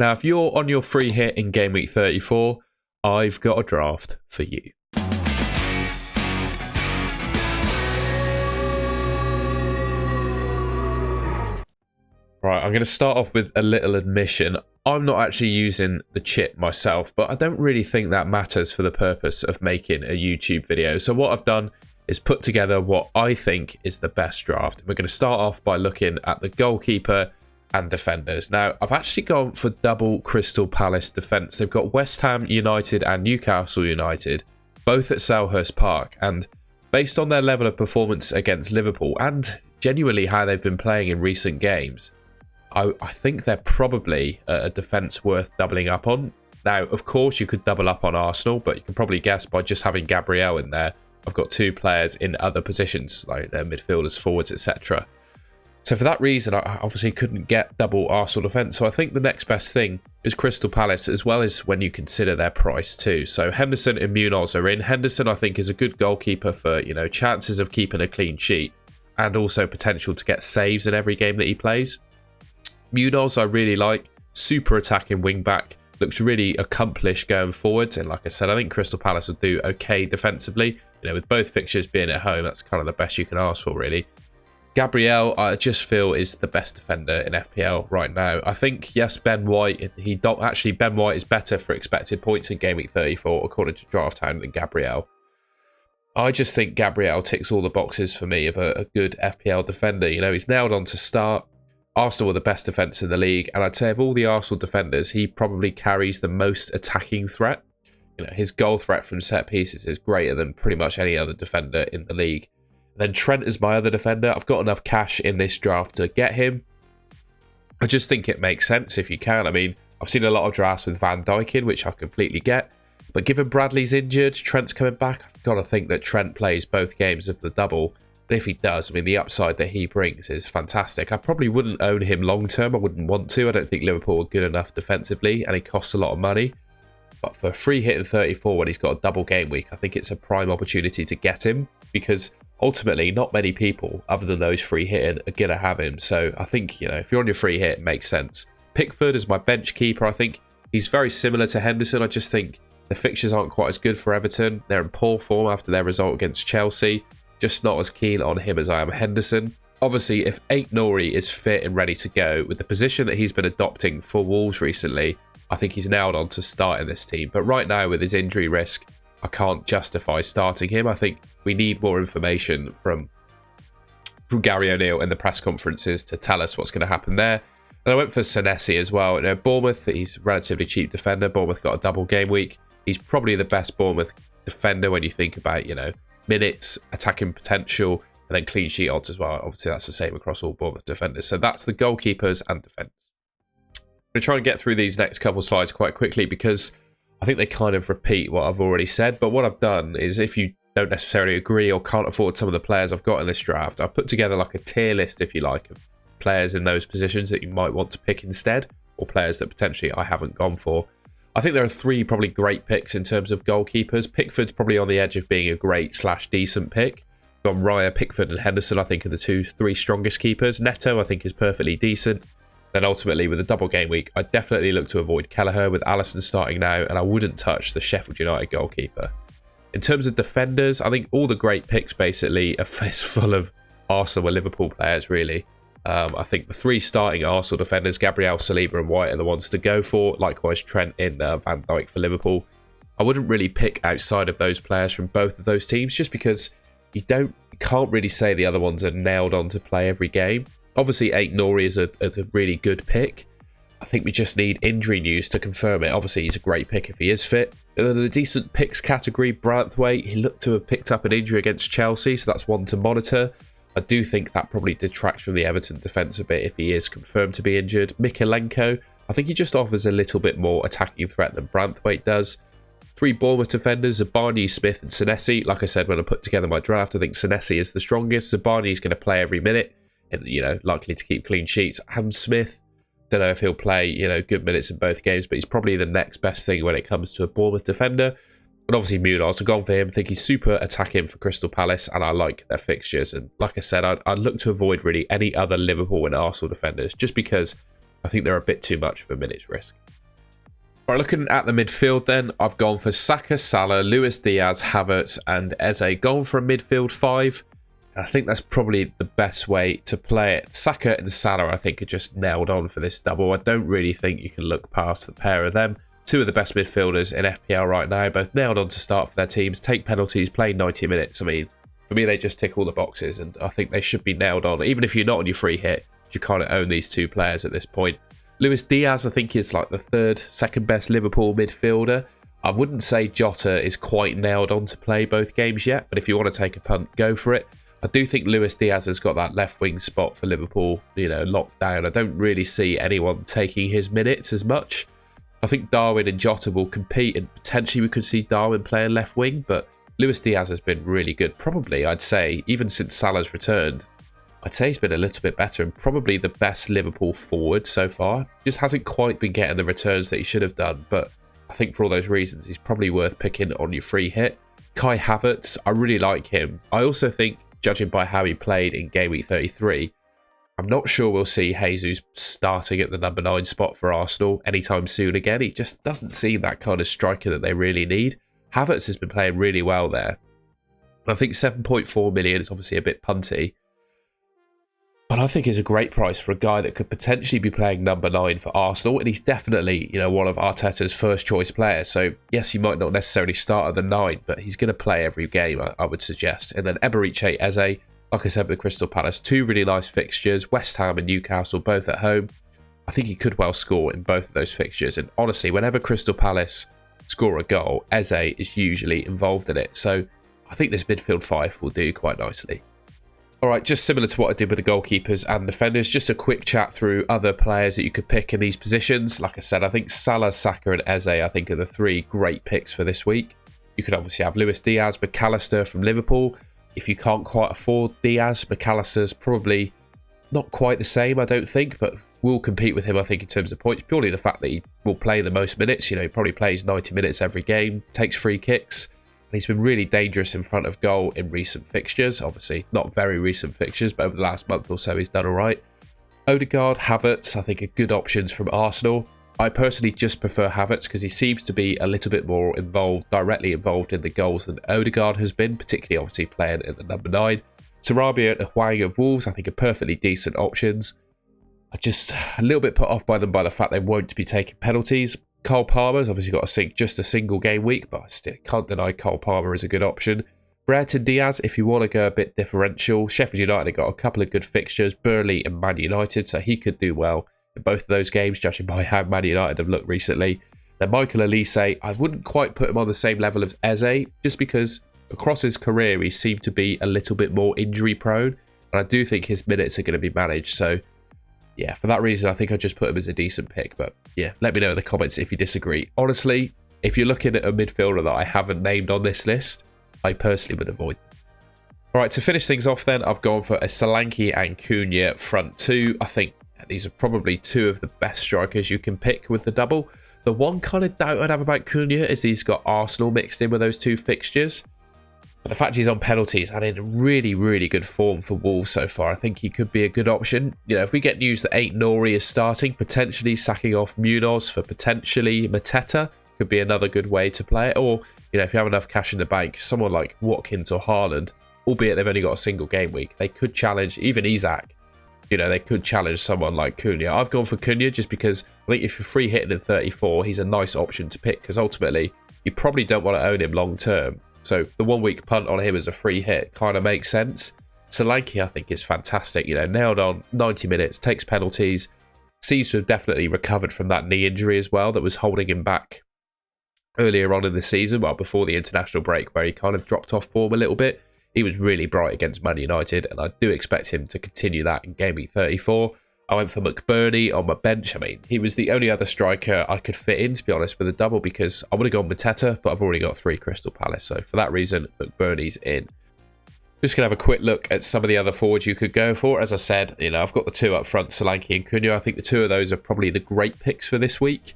Now, if you're on your free hit in Game Week 34, I've got a draft for you. Right, I'm going to start off with a little admission. I'm not actually using the chip myself, but I don't really think that matters for the purpose of making a YouTube video. So what I've done is put together what I think is the best draft. We're going to start off by looking at the goalkeeper and defenders. Now, I've actually gone for double Crystal Palace defence. They've got West Ham United and Newcastle United, both at Selhurst Park. And based on their level of performance against Liverpool and genuinely how they've been playing in recent games, I think they're probably a defence worth doubling up on. Now, of course, you could double up on Arsenal, but you can probably guess by just having Gabriel in there, I've got two players in other positions, like midfielders, forwards, etc. So for that reason, I obviously couldn't get double Arsenal defence. So I think the next best thing is Crystal Palace, as well as when you consider their price too. So Henderson and Munoz are in. Henderson, I think, is a good goalkeeper for, chances of keeping a clean sheet and also potential to get saves in every game that he plays. Munoz I really like, super attacking wing back, looks really accomplished going forwards, and like I said, I think Crystal Palace will do okay defensively. With both fixtures being at home, that's kind of the best you can ask for, really. Gabriel, I just feel is the best defender in FPL right now. I think, yes, Ben White, Ben White is better for expected points in Game Week 34 according to DraftHound than Gabriel. I just think Gabriel ticks all the boxes for me of a good FPL defender. He's nailed on to start. Arsenal are the best defence in the league, and I'd say of all the Arsenal defenders, he probably carries the most attacking threat. His goal threat from set pieces is greater than pretty much any other defender in the league. And then Trent is my other defender. I've got enough cash in this draft to get him. I just think it makes sense if you can. I mean, I've seen a lot of drafts with Van Dijk in, which I completely get. But given Bradley's injured, Trent's coming back, I've got to think that Trent plays both games of the double. And if he does, I mean, the upside that he brings is fantastic. I probably wouldn't own him long term. I wouldn't want to. I don't think Liverpool are good enough defensively, and he costs a lot of money. But for a free hit in 34 when he's got a double game week, I think it's a prime opportunity to get him, because ultimately not many people other than those free hitting are going to have him. So I think, if you're on your free hit, it makes sense. Pickford is my bench keeper. I think he's very similar to Henderson. I just think the fixtures aren't quite as good for Everton. They're in poor form after their result against Chelsea. Just not as keen on him as I am Henderson. Obviously, if Aït-Nouri is fit and ready to go, with the position that he's been adopting for Wolves recently, I think he's nailed on to start in this team. But right now, with his injury risk, I can't justify starting him. I think we need more information from Gary O'Neill in the press conferences to tell us what's going to happen there. And I went for Senesi as well. Bournemouth, he's a relatively cheap defender. Bournemouth got a double game week. He's probably the best Bournemouth defender when you think about, minutes, attacking potential, and then clean sheet odds as well. Obviously, that's the same across all Bournemouth defenders. So that's the goalkeepers and defenders. I'm going to try and get through these next couple slides quite quickly because I think they kind of repeat what I've already said. But what I've done is, if you don't necessarily agree or can't afford some of the players I've got in this draft, I've put together like a tier list, if you like, of players in those positions that you might want to pick instead, or players that potentially I haven't gone for. I think there are three probably great picks in terms of goalkeepers. Pickford's probably on the edge of being a great/decent pick. Got Raya, Pickford and Henderson, I think, are the three strongest keepers. Neto, I think, is perfectly decent. Then ultimately, with a double game week, I definitely look to avoid Kelleher with Alisson starting now, and I wouldn't touch the Sheffield United goalkeeper. In terms of defenders, I think all the great picks basically are full of Arsenal or Liverpool players, really. I think the three starting Arsenal defenders, Gabriel, Saliba and White, are the ones to go for. Likewise, Trent in Van Dijk for Liverpool. I wouldn't really pick outside of those players from both of those teams, just because you can't really say the other ones are nailed on to play every game. Obviously, Aït-Nouri is a really good pick. I think we just need injury news to confirm it. Obviously, he's a great pick if he is fit. In the decent picks category, Branthwaite, he looked to have picked up an injury against Chelsea, so that's one to monitor. I do think that probably detracts from the Everton defence a bit if he is confirmed to be injured. Mikalenko, I think he just offers a little bit more attacking threat than Branthwaite does. Three Bournemouth defenders, Zabani, Smith and Senesi. Like I said, when I put together my draft, I think Senesi is the strongest. Zabani is going to play every minute and, likely to keep clean sheets. And Smith, don't know if he'll play, good minutes in both games, but he's probably the next best thing when it comes to a Bournemouth defender. And obviously Munoz, I've gone for him. I think he's super attacking for Crystal Palace, and I like their fixtures. And like I said, I'd look to avoid really any other Liverpool and Arsenal defenders, just because I think they're a bit too much of a minutes risk. Right, looking at the midfield then, I've gone for Saka, Salah, Luis Diaz, Havertz and Eze. Gone for a midfield 5. I think that's probably the best way to play it. Saka and Salah, I think, are just nailed on for this double. I don't really think you can look past the pair of them. Two of the best midfielders in FPL right now, both nailed on to start for their teams, take penalties, play 90 minutes. I mean, for me, they just tick all the boxes, and I think they should be nailed on. Even if you're not on your free hit, you kind of own these two players at this point. Luis Diaz, I think, is like the second best Liverpool midfielder. I wouldn't say Jota is quite nailed on to play both games yet, but if you want to take a punt, go for it. I do think Luis Diaz has got that left wing spot for Liverpool, locked down. I don't really see anyone taking his minutes as much. I think Darwin and Jota will compete, and potentially we could see Darwin playing left wing, but Luis Diaz has been really good. Probably, I'd say, even since Salah's returned, I'd say he's been a little bit better and probably the best Liverpool forward so far. Just hasn't quite been getting the returns that he should have done, but I think for all those reasons, he's probably worth picking on your free hit. Kai Havertz, I really like him. I also think, judging by how he played in Game Week 33, I'm not sure we'll see Jesus starting at the number 9 spot for Arsenal anytime soon again. He just doesn't seem that kind of striker that they really need. Havertz has been playing really well there. I think 7.4 million is obviously a bit punty, but I think it's a great price for a guy that could potentially be playing number 9 for Arsenal, and he's definitely, one of Arteta's first choice players. So yes, he might not necessarily start at the 9, but he's going to play every game, I would suggest. And then Eberiche Eze, like I said with Crystal Palace, 2 really nice fixtures, West Ham and Newcastle both at home. I think he could well score in both of those fixtures, and honestly, whenever Crystal Palace score a goal, Eze is usually involved in it. So I think this midfield 5 will do quite nicely. Alright, just similar to what I did with the goalkeepers and defenders, just a quick chat through other players that you could pick in these positions. Like I said, I think Salah, Saka and Eze, I think, are the 3 great picks for this week. You could obviously have Luis Diaz, McAllister from Liverpool. If you can't quite afford Diaz, McAllister's probably not quite the same, I don't think, but will compete with him, I think, in terms of points. Purely the fact that he will play the most minutes. He probably plays 90 minutes every game, takes free kicks. He's been really dangerous in front of goal in recent fixtures. Obviously, not very recent fixtures, but over the last month or so, he's done all right. Odegaard, Havertz, I think, are good options from Arsenal. I personally just prefer Havertz because he seems to be a little bit more directly involved in the goals than Odegaard has been, particularly obviously playing at the number 9. Sarabia and Hwang of Wolves, I think, are perfectly decent options. I'm just a little bit put off by them by the fact they won't be taking penalties. Cole Palmer's obviously got just a single game week, but I still can't deny Cole Palmer is a good option. Brereton Diaz, if you want to go a bit differential. Sheffield United have got a couple of good fixtures, Burnley and Man United, so he could do well in both of those games, judging by how Man United have looked recently. Then Michael Elise, I wouldn't quite put him on the same level as Eze, just because across his career he seemed to be a little bit more injury prone, and I do think his minutes are going to be managed, so yeah, for that reason, I think I just put him as a decent pick. But yeah, let me know in the comments if you disagree. Honestly, if you're looking at a midfielder that I haven't named on this list, I personally would avoid. All right, to finish things off then, I've gone for a Solanke and Cunha front 2. I think these are probably 2 of the best strikers you can pick with the double. The one kind of doubt I'd have about Cunha is he's got Arsenal mixed in with those 2 fixtures. But the fact he's on penalties and in really, really good form for Wolves so far, I think he could be a good option. If we get news that Ait Nouri is starting, potentially sacking off Munoz for potentially Mateta could be another good way to play it. Or, if you have enough cash in the bank, someone like Watkins or Haaland, albeit they've only got a single game week, they could challenge even Isak. They could challenge someone like Cunha. I've gone for Cunha just because I think if you're free hitting in 34, he's a nice option to pick because ultimately you probably don't want to own him long term. So the 1 week punt on him as a free hit kind of makes sense. Solanke, I think, is fantastic. Nailed on 90 minutes, takes penalties, seems to have definitely recovered from that knee injury as well that was holding him back earlier on in the season, well, before the international break, where he kind of dropped off form a little bit. He was really bright against Man United, and I do expect him to continue that in Game Week 34. I went for McBurney on my bench. I mean, he was the only other striker I could fit in, to be honest, with a double because I would have gone Mateta, but I've already got 3 Crystal Palace. So for that reason, McBurney's in. Just going to have a quick look at some of the other forwards you could go for. As I said, I've got the 2 up front, Solanke and Cunha. I think the 2 of those are probably the great picks for this week.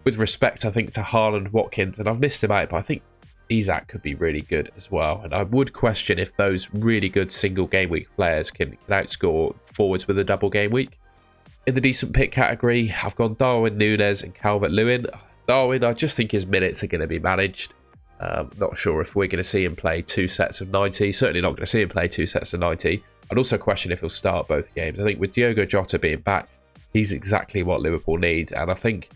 With respect, I think, to Haaland, Watkins, and I've missed him out, but I think Isak could be really good as well. And I would question if those really good single game week players can outscore forwards with a double game week. In the decent pick category, I've gone Darwin Núñez and Calvert-Lewin. Darwin, I just think his minutes are going to be managed. Not sure if we're going to see him play 2 sets of 90. Certainly not going to see him play 2 sets of 90. I'd also question if he'll start both games. I think with Diogo Jota being back, he's exactly what Liverpool need. And I think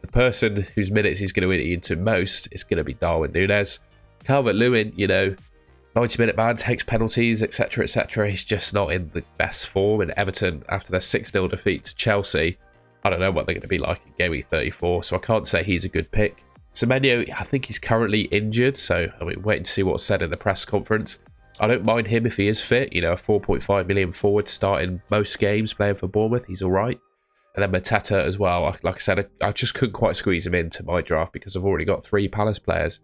the person whose minutes he's going to eat into most is going to be Darwin Núñez. Calvert-Lewin, you know, 90-minute man, takes penalties, etc., etc. He's just not in the best form. And Everton, after their 6-0 defeat to Chelsea, I don't know what they're going to be like in Game Week 34, so I can't say he's a good pick. Semenyo, I think he's currently injured, so I mean, waiting to see what's said in the press conference. I don't mind him if he is fit. You know, a 4.5 million forward starting most games playing for Bournemouth. He's all right. And then Mateta as well. Like I said, I just couldn't quite squeeze him into my draft because I've already got 3 Palace players.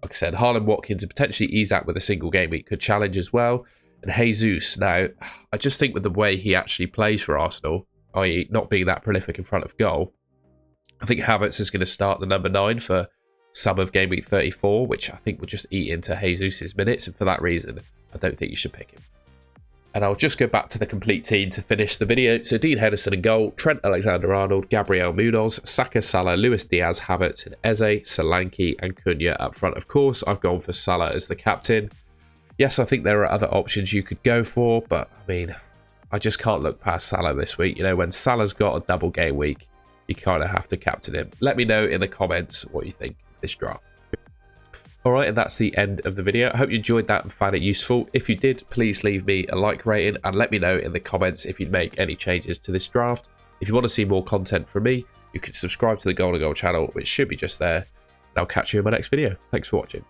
Like I said, Haaland, Watkins, and potentially Isak with a single game week could challenge as well. And Jesus, now, I just think with the way he actually plays for Arsenal, i.e. not being that prolific in front of goal, I think Havertz is going to start the number 9 for some of Game Week 34, which I think will just eat into Jesus' minutes. And for that reason, I don't think you should pick him. And I'll just go back to the complete team to finish the video. So Dean Henderson in goal, Trent Alexander-Arnold, Gabriel Munoz, Saka, Salah, Luis Diaz, Havertz, and Eze, Solanke, and Cunha up front. Of course, I've gone for Salah as the captain. Yes, I think there are other options you could go for, but I mean, I just can't look past Salah this week. You know, when Salah's got a double game week, you kind of have to captain him. Let me know in the comments what you think of this draft. Alright, and that's the end of the video. I hope you enjoyed that and found it useful. If you did, please leave me a like rating and let me know in the comments if you'd make any changes to this draft. If you want to see more content from me, you can subscribe to the Golden Goal channel, which should be just there. And I'll catch you in my next video. Thanks for watching.